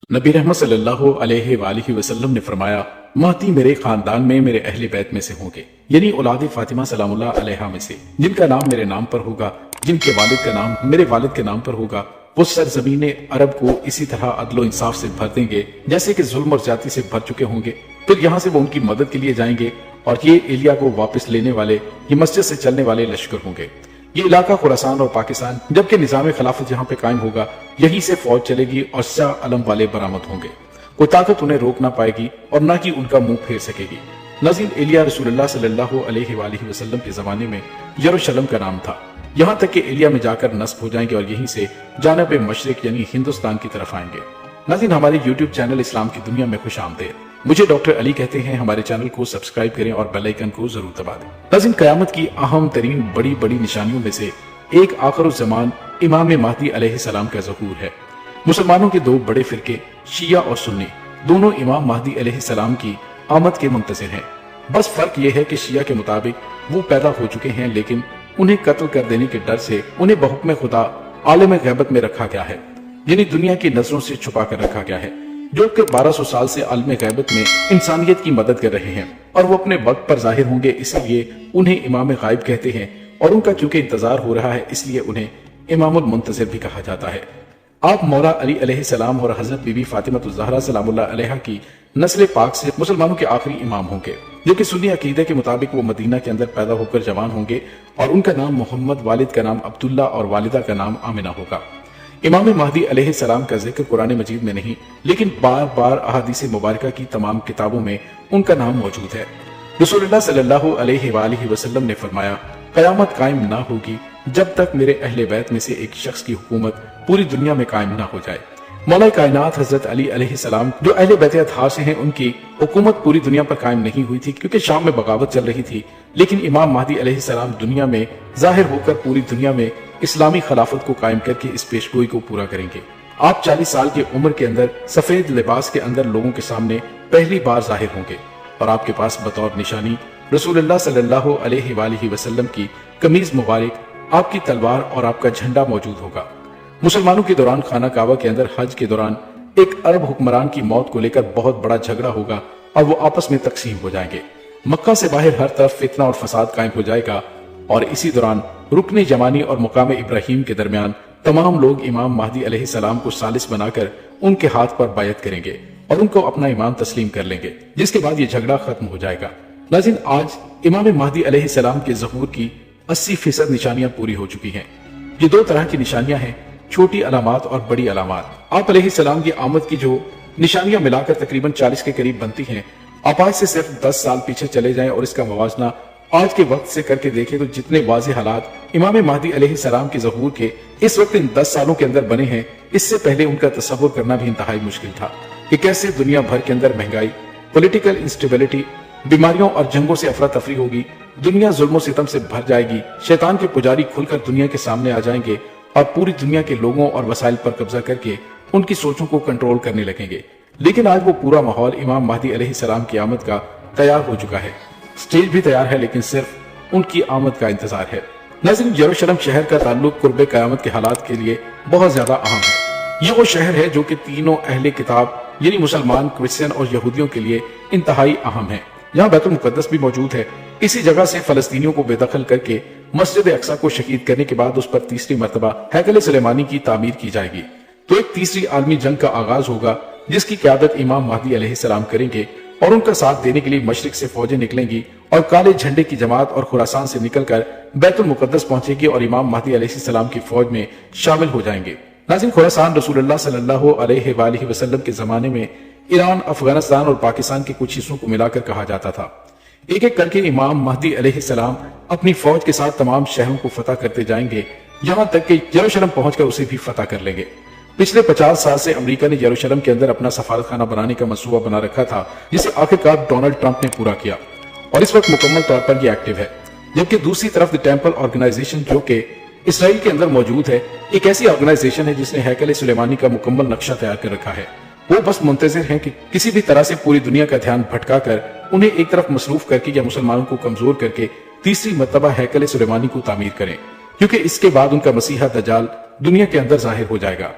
نبی رحمت صلی اللہ علیہ وآلہ وسلم نے فرمایا، مہدی میرے خاندان میں میرے اہل بیت میں سے ہوں گے، یعنی اولاد فاطمہ سلام اللہ علیہا میں سے، جن کا نام میرے نام پر ہوگا، جن کے والد کا نام میرے والد کے نام پر ہوگا۔ وہ سرزمین عرب کو اسی طرح عدل و انصاف سے بھر دیں گے جیسے کہ ظلم اور زیادتی سے بھر چکے ہوں گے۔ پھر یہاں سے وہ ان کی مدد کے لیے جائیں گے، اور یہ ایلیا کو واپس لینے والے، یہ مسجد سے چلنے والے لشکر ہوں گے۔ یہ علاقہ خراسان اور پاکستان، جبکہ نظام خلافت جہاں پہ قائم ہوگا، یہیں سے فوج چلے گی اور شاہ علم والے برآمد ہوں گے۔ کوئی طاقت انہیں روک نہ پائے گی اور نہ کہ ان کا منہ پھیر سکے گی۔ ناظرین، ایلیا رسول اللہ صلی اللہ علیہ وآلہ وسلم کے زمانے میں یروشلم کا نام تھا، یہاں تک کہ ایلیا میں جا کر نصب ہو جائیں گے اور یہیں سے جانب مشرق یعنی ہندوستان کی طرف آئیں گے۔ ناظرین، ہمارے یوٹیوب چینل اسلام کی دنیا میں خوش آمدید۔ مجھے ڈاکٹر علی کہتے ہیں، ہمارے چینل کو سبسکرائب کریں اور بیل آئیکن کو ضرور دبا دیں۔ ناظرین، قیامت کی اہم ترین بڑی نشانیوں میں سے ایک آخر الزمان امام مہدی علیہ السلام کا ظہور ہے۔ مسلمانوں کے دو بڑے فرقے شیعہ اور سنی دونوں امام مہدی علیہ السلام کی آمد کے منتظر ہیں۔ بس فرق یہ ہے کہ شیعہ کے مطابق وہ پیدا ہو چکے ہیں، لیکن انہیں قتل کر دینے کے ڈر سے انہیں بحکم خدا عالم غیبت میں رکھا گیا ہے، یعنی دنیا کی نظروں سے چھپا کر رکھا گیا ہے، جو کہ 1200 سال سے عالم غیبت میں انسانیت کی مدد کر رہے ہیں، اور وہ اپنے وقت پر ظاہر ہوں گے، اس لیے انہیں امام غائب کہتے ہیں، اور ان کا چونکہ انتظار ہو رہا ہے اس لیے انہیں امام المنتظر بھی کہا جاتا ہے۔ آپ مولا علی علیہ السلام اور حضرت بی بی فاطمہ الزہرا سلام اللہ علیہا کی نسل پاک سے مسلمانوں کے آخری امام ہوں گے، جو کہ سنی عقیدے کے مطابق وہ مدینہ کے اندر پیدا ہو کر جوان ہوں گے، اور ان کا نام محمد، والد کا نام عبداللہ اور والدہ کا نام آمنہ ہوگا۔ امام مہدی علیہ السلام کا ذکر قرآن مجید میں نہیں، لیکن بار بار احادیث مبارکہ کی تمام کتابوں میں ان کا نام موجود ہے۔ رسول اللہ صلی اللہ علیہ وآلہ وسلم نے فرمایا، قیامت قائم نہ ہوگی جب تک میرے اہل بیت میں سے ایک شخص کی حکومت پوری دنیا میں قائم نہ ہو جائے۔ مولا کائنات حضرت علی علیہ السلام جو اہل بیت اطہار سے ہیں، ان کی حکومت پوری دنیا پر قائم نہیں ہوئی تھی کیونکہ شام میں بغاوت چل رہی تھی، لیکن امام مہدی علیہ السلام دنیا میں ظاہر ہو کر پوری دنیا میں اسلامی خلافت کو قائم کر کے اس پیشگوئی کو پورا کریں گے۔ آپ 40 سال کی عمر کے اندر سفید لباس کے اندر لوگوں کے سامنے پہلی بار ظاہر ہوں گے، اور آپ کے پاس بطور نشانی رسول اللہ صلی اللہ علیہ وآلہ وسلم کی قمیض مبارک، آپ کی تلوار اور آپ کا جھنڈا موجود ہوگا۔ مسلمانوں کے دوران خانہ کعبہ کے اندر حج کے دوران ایک عرب حکمران کی موت کو لے کر بہت بڑا جھگڑا ہوگا اور وہ آپس میں تقسیم ہو جائیں گے۔ مکہ سے باہر ہر طرف فتنہ اور فساد قائم ہو جائے گا، اور اسی دوران رکن یمانی اور مقام ابراہیم کے درمیان تمام لوگ امام مہدی علیہ السلام کو ثالث بنا کر ان کے ہاتھ پر بیعت کریں گے اور ان کو اپنا امام تسلیم کر لیں گے، جس کے بعد یہ جھگڑا ختم ہو جائے گا۔ ناظرین، آج امام مہدی علیہ السلام کے ظہور کی 80% نشانیاں پوری ہو چکی ہیں۔ یہ دو طرح کی نشانیاں ہیں، چھوٹی علامات اور بڑی علامات۔ آپ علیہ السلام کی آمد کی جو نشانیاں ملا کر تقریباً 40 کے قریب بنتی ہیں، آپ آج سے صرف 10 سال پیچھے چلے جائیں اور اس کا موازنہ آج کے وقت سے کر کے دیکھیں تو جتنے واضح حالات امام مہدی علیہ السلام کے ظہور کے اس وقت ان 10 سالوں کے اندر بنے ہیں، اس سے پہلے ان کا تصور کرنا بھی انتہائی مشکل تھا کہ کیسے دنیا بھر کے اندر مہنگائی، پولیٹیکل انسٹیبلٹی، بیماریوں اور جنگوں سے افراتفری ہوگی، دنیا ظلم و ستم سے بھر جائے گی، شیطان کے پجاری کھل کر دنیا کے سامنے آ جائیں گے اور پوری دنیا کے لوگوں اور وسائل پر قبضہ کر کے ان کی سوچوں کو کنٹرول کرنے لگیں گے۔ لیکن آج وہ پورا ماحول امام مہدی علیہ السلام کی آمد کا تیار ہو چکا ہے، سٹیج بھی تیار ہے، لیکن صرف ان کی آمد کا انتظار ہے۔ ناظرین، یروشلم شہر کا تعلق قرب قیامت کے حالات کے لیے بہت زیادہ اہم ہے۔ یہ وہ شہر ہے جو کہ تینوں اہل کتاب یعنی مسلمان، کرسچن اور یہودیوں کے لیے انتہائی اہم ہے۔ یہاں بیت المقدس بھی موجود ہے۔ اسی جگہ سے فلسطینیوں کو بے دخل کر کے مسجد اقصی کو شہید کرنے کے بعد اس پر تیسری مرتبہ ہیکل سلیمانی کی تعمیر کی جائے گی۔ تو ایک تیسری عالمی جنگ کا آغاز ہوگا جس کی قیادت امام مہدی علیہ السلام کریں گے، اور ان کا ساتھ دینے کے لیے مشرق سے فوجیں نکلیں گی اور کالے جھنڈے کی جماعت اور خراسان سے نکل کر بیت المقدس پہنچے گی اور امام مہدی علیہ السلام کی فوج میں شامل ہو جائیں گے۔ ناظرین، خراسان رسول اللہ صلی اللہ علیہ وآلہ وسلم کے زمانے میں ایران، افغانستان اور پاکستان کے کچھ حصوں کو ملا کر کہا جاتا تھا۔ ایک ایک کر کے امام مہدی علیہ السلام اپنی فوج کے ساتھ تمام شہروں کو فتح کرتے جائیں گے، یہاں تک کہ یروشلم پہنچ کر اسے بھی فتح کر لیں گے۔ پچھلے 50 سال سے امریکہ نے یروشلم کے اندر اپنا سفارت خانہ بنانے کا منصوبہ بنا رکھا تھا، جسے آخرکار ڈونلڈ ٹرمپ نے پورا کیا، اور اس وقت مکمل طور پر یہ ایکٹیو ہے۔ جبکہ دوسری طرف دی ٹیمپل آرگنائزیشن جو کہ اسرائیل کے اندر موجود ہے، ایک ایسی آرگنائزیشن ہے جس نے ہیکل سلیمانی کا مکمل نقشہ تیار کر رکھا ہے۔ وہ بس منتظر ہیں کہ کسی بھی طرح سے پوری دنیا کا دھیان بھٹکا کر انہیں ایک طرف مصروف کر کے یا مسلمانوں کو کمزور کر کے تیسری مرتبہ ہیکل سلیمانی کو تعمیر کریں، کیونکہ اس کے بعد ان کا مسیحا دجال دنیا کے اندر ظاہر ہو جائے گا۔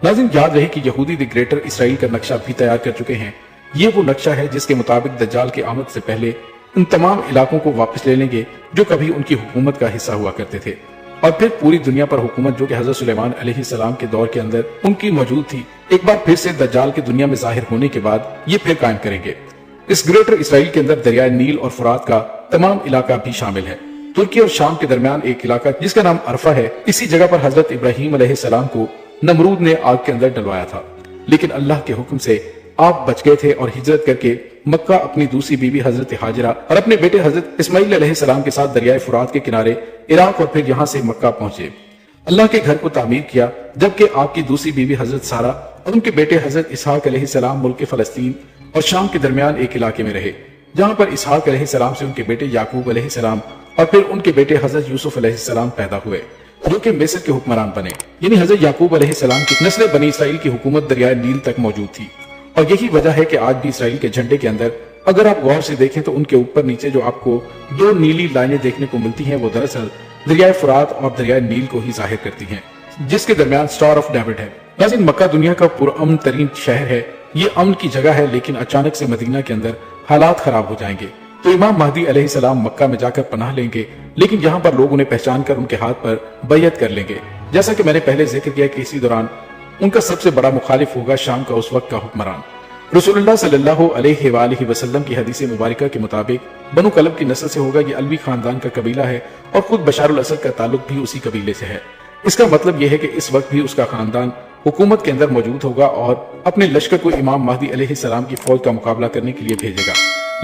नाज़रीन, याद रहे कि यहूदी द ग्रेटर इसराइल का नक्शा भी तैयार कर चुके हैं। ये वो नक्शा है जिसके मुताबिक दज्जाल के आमद से पहले उन तमाम इलाकों को वापस ले लेंगे जो कभी उनकी हुकूमत का हिस्सा हुआ करते थे, और फिर पूरी दुनिया पर हुकूमत जो कि हजरत सुलेमान अलैहिस्सलाम के दौर के अंदर उनकी मौजूद थी, एक बार फिर से दज्जाल के दुनिया में जाहिर होने के बाद ये फिर कायम करेंगे। इस ग्रेटर इसराइल के अंदर दरियाए नील और फुरात का तमाम इलाका भी शामिल है। तुर्की और शाम के दरमियान एक इलाका जिसका नाम अरफा है, इसी जगह पर हजरत इब्राहीम अलैहिस्सलाम को नमरूद ने आग के अंदर डलवाया था, लेकिन अल्लाह के हुक्म से आप बच गए थे और हिजरत करके मक्का अपनी दूसरी बीवी हजरत हाजिरा और अपने बेटे हजरत इस्माइल अलैहिस्सलाम के साथ दरियाए फुरात के किनारे इराक और फिर यहाँ से मक्का पहुंचे। अल्लाह के घर को तामीर किया, जबकि आपकी दूसरी बीवी हजरत सारा और उनके बेटे हजरत इसहाक अलैहिस्सलाम मुल्क फलस्तीन और शाम के दरमियान एक इलाके में रहे, जहाँ पर इसहाक अलैहिस्सलाम से उनके बेटे याकूब अलैहिस्सलाम और फिर उनके बेटे हजरत यूसुफ अलैहिस्सलाम पैदा हुए, जो कि मिस्र के हुक्मरान बने। यानी हजरत याकूब अलैहिस्सलाम की नस्ल बनी इसराइल की हुकूमत दरियाए नील तक मौजूद थी। और यही वजह है कि आज भी इसराइल के झंडे के अंदर अगर आप गौर से देखें तो उनके ऊपर नीचे जो आपको दो नीली लाइनें देखने को मिलती हैं, वो दरअसल दरियाए फुरात और दरियाए नील को ही जाहिर करती हैं, जिसके दरमियान स्टार ऑफ डेविड है। नाज़रीन, मक्का दुनिया का पुरअमन तरीन शहर है, ये अमन की जगह है, लेकिन अचानक से मदीना के अंदर हालात खराब हो जाएंगे तो इमाम महदी अलैहिस्सलाम मक्का में जाकर पनाह लेंगे, लेकिन यहाँ पर लोग उन्हें पहचान कर उनके हाथ पर बैयत कर लेंगे। जैसा कि मैंने पहले जिक्र किया कि इसी दौरान उनका सबसे बड़ा मुखालिफ होगा शाम का उस वक्त का हुक्मरान। रसूलुल्लाह सल्लल्लाहु अलैहि वसल्लम की हदीस मुबारका के मुताबिक बनु कलब की नस्ल से होगा। ये अलवी खानदान का कबीला है और खुद बशारुल असद का ताल्लुक भी उसी कबीले से है। इसका मतलब यह है कि इस वक्त भी उसका खानदान हुकूमत के अंदर मौजूद होगा और अपने लश्कर को इमाम महदी अलैहिस्सलाम की फौज का मुकाबला करने के लिए भेजेगा।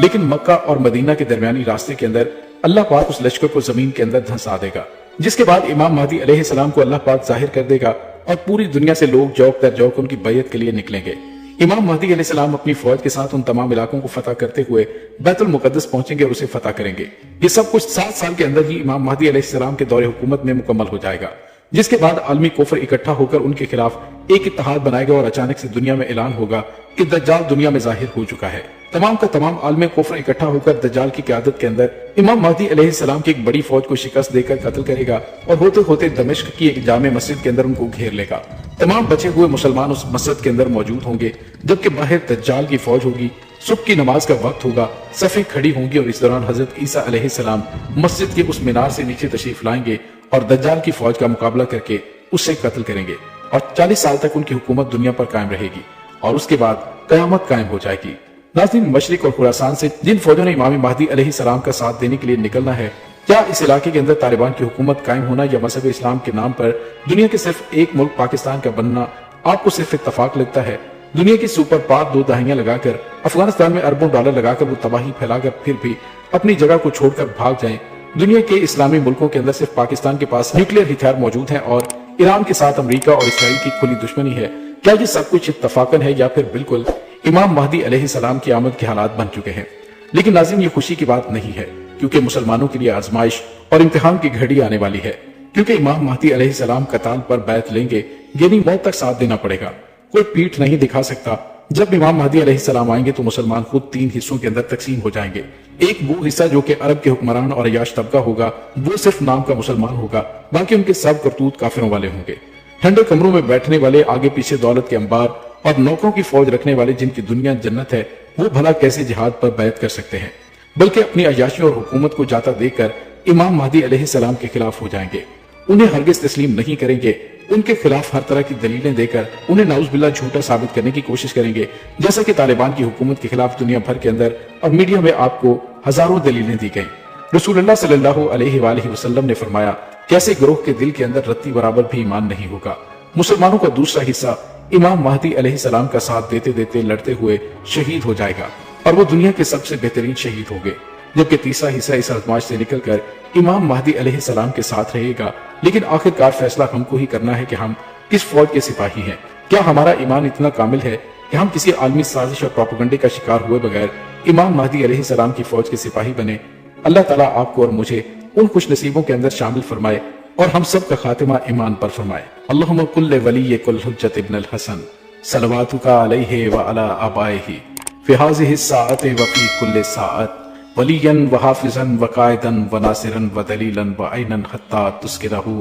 लेकिन मक्का और मदीना के दरमियानी रास्ते के अंदर अल्लाह पाक उस लश्कर को जमीन के अंदर धंसा देगा, जिसके बाद इमाम महदी अलैहिस्सलाम को अल्लाह पाक जाहिर कर देगा और पूरी दुनिया से लोग जौक दर जौक उनकी बैयत के लिए निकलेंगे। इमाम महदी अलैहिस्सलाम अपनी फौज के साथ उन तमाम इलाकों को फतह करते हुए बैतुल मुकद्दस पहुंचेंगे और उसे फतह करेंगे। ये सब कुछ 7 साल के अंदर ही इमाम महदी अलैहिस्सलाम के दौरे हुकूमत में मुकम्मल हो जाएगा, जिसके बाद आलमी कुफ्र इकट्ठा होकर उनके खिलाफ एक इत्तेहाद बनाएगा और अचानक से दुनिया में ऐलान होगा कि दज्जाल दुनिया में जाहिर हो चुका है। तमाम का तमाम आलमी कुफ्र इकट्ठा होकर दज्जाल की क़यादत के अंदर इमाम महदी अलैहिस्सलाम की एक बड़ी फौज को शिकस्त देकर कत्ल करेगा और होते होते दमिश्क की एक जामे मस्जिद के अंदर उनको घेर लेगा। तमाम बचे हुए मुसलमान उस मस्जिद के अंदर मौजूद होंगे, जबकि बाहर दज्जाल की फौज होगी। सुबह की नमाज का वक्त होगा, सफ़ें खड़ी होंगी और इस दौरान हजरत ईसा अलैहिस्सलाम मस्जिद के उस मीनार से नीचे तशरीफ लाएंगे और दज्जाल की फौज का मुकाबला करके उससे कत्ल करेंगे और 40 साल तक उनकी हुकूमत दुनिया पर कायम रहेगी और उसके बाद कयामत कायम हो जाएगी। नाज़रीन, मशरिक और खुरासान से जिन फौजों ने इमाम महदी अलैहिस्सलाम का साथ देने के लिए निकलना है, क्या इस इलाके के अंदर तालिबान की हुकूमत कायम होना या मजहब इस्लाम के नाम पर दुनिया के सिर्फ एक मुल्क पाकिस्तान का बनना आपको सिर्फ इत्तफाक लगता है? दुनिया की सुपर पावर 2 दहाइयां लगाकर अफगानिस्तान में अरबों डॉलर लगाकर वो तबाही फैलाकर फिर भी अपनी जगह को छोड़कर भाग जाएं। दुनिया के इस्लामी मुल्कों के अंदर सिर्फ पाकिस्तान के पास न्यूक्लियर हथियार मौजूद हैं और ईरान के साथ अमेरिका और इसराइल की खुली दुश्मनी है। क्या ये सब कुछ इत्तफाकन है या फिर बिल्कुल इमाम महदी अलैहिस्सलाम की आमद के हालात बन चुके हैं? लेकिन नाज़रीन, ये खुशी की बात नहीं है, क्योंकि मुसलमानों के लिए आजमाइश और इम्तिहान की घड़ी आने वाली है। क्योंकि इमाम महदी अलैहिस्सलाम कताल पर बैत लेंगे, यानी मौत तक साथ देना पड़ेगा, कोई पीठ नहीं दिखा सकता। जब इमाम महदी अलैहिस्सलाम आएंगे तो मुसलमान खुद 3 हिस्सों के अंदर तकसीम हो जाएंगे। एक वो हिस्सा जो कि अरब के हुक्मरान और अयाश तबका होगा, वो सिर्फ नाम का मुसलमान होगा, बाकी उनके सब करतूत काफिरों वाले होंगे। ठंडे कमरों में बैठने वाले, आगे पीछे दौलत के अंबार और नौकरों की फौज रखने वाले, जिनकी दुनिया जन्नत है, वो भला कैसे जिहाद पर बैत कर सकते हैं? बल्कि अपनी अयाशी और हुकूमत को जाता देखकर इमाम महदी अलैहिस्सलाम के खिलाफ हो जाएंगे, उन्हें हरगिज तस्लीम नहीं करेंगे, उनके खिलाफ हर तरह की दलीलें देकर उन्हें नाउज़ुबिल्लाह झूठा साबित करने की कोशिश करेंगे, जैसा कि तालिबान की हुकूमत के खिलाफ दुनिया भर के अंदर और मीडिया में आपको हजारों दलीलें दी गई। रसूलुल्लाह सल्लल्लाहु अलैहि वसल्लम ने फरमाया, कैसे गिरोह के दिल के अंदर रत्ती बराबर भी ईमान नहीं होगा। मुसलमानों का दूसरा हिस्सा इमाम महदी अलैहिस्सलाम का साथ देते देते लड़ते हुए शहीद हो जाएगा और वो दुनिया के सबसे बेहतरीन शहीद होंगे, जबकि तीसरा हिस्सा इस आजमाइश से निकलकर इमाम महदी अलैहिस्सलाम के साथ रहेगा। लेकिन आखिरकार फैसला हमको ही करना है कि हम किस फौज के सिपाही हैं। क्या हमारा ईमान इतना कामिल है कि हम किसी आलमी साजिश और प्रोपेगेंडे का शिकार हुए बगैर इमाम महदी अलैहिस्सलाम की फौज के सिपाही बने? अल्लाह ताला आपको और मुझे उन खुश नसीबों के अंदर शामिल फरमाए और हम सब का खातिमा ईमान पर फरमाए। अल्लाहुम्मा कुल्ले वली कुल हुज्जत इब्न अल हसन सलवातुका अलैहि व अला आबाइहि फी हाज़िहि साअति व फी कुल्li साअत वलियन व हाफिजन व कायदन व नासिरन व दलीलन व ऐनन हत्ता तुस्किरहु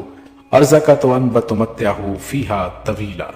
ارزقت وان بتمتعہ فیہا طویلا۔